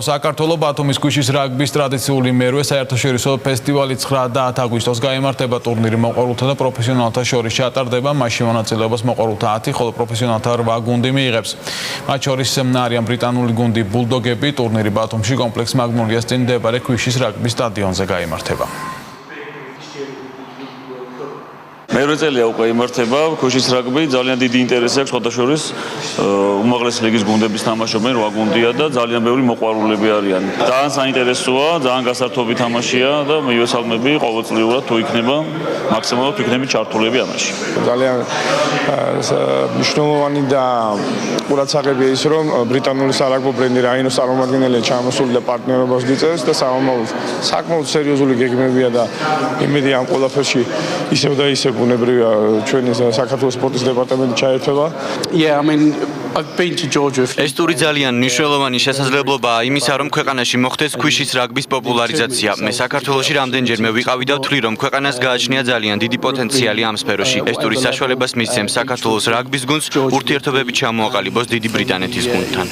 საქართველოს ბათუმის ქვიშის რაგბის ტრადიციული მერვე საერთაშორისო ფესტივალი 9 და 10 აგვისტოს გაიმართება. ტურნირი მოყვარულთა და პროფესიონალთა შორის ჩატარდება. მასში მონაწილეობას მოყვარულთა 10, ხოლო პროფესიონალთა 8 გუნდი მიიღებს. მათ შორის არიან ბრიტანული გუნდი ბულდოგები. ტურნირი ბათუმში კომპლექს მაგნოლიას წინ მდებარე ქვიშის რაგბის სტადიონზე გაიმართება. მერვე წელია უკვე იმართება ქვიშის რაგბი, ძალიან დიდი ინტერესი აქვს ხოთაშორის უმაღლესი ლიგის გუნდების თამაშობენ 8 გუნდია და ძალიან ბევრი მოყვარულები არიან. ძალიან საინტერესოა, ძალიან გასართობი თამაშია და მივესალმები ყოველწლიურად თუ იქნება მაქსიმალურად იქნება ჩართულები ამაში. ძალიან მნიშვნელოვანი და ყურადსაღებია ის, რომ ბრიტანული სარაგბო ბრენდი რაინოს წარმომადგენელი ჩამოსული და პარტნიორობას გიწევს და საკმაოდ სერიოზული გეგმებია და იმედი ამ ყველაფერში ისევ და ისევ ბუნებრივია ჩვენი საქართველოს სპორტის დეპარტამენტი ჩაერთვება. ეს ტური ძალიან მნიშვნელოვანი შესაძლებლობაა იმისა, რომ ქვეყანაში მოხდეს ქვიშის რაგბის პოპულარიზაცია. მე საქართველოში რამდენჯერმე ვიყავი და ვთვლი, რომ ქვეყანას გააჩნია ძალიან დიდი პოტენციალი ამ სფეროში. ეს ტური საშუალებას მისცემს საქართველოს რაგბის გუნდს ურთიერთობები ჩამოაყალიბოს დიდი ბრიტანეთის გუნდთან.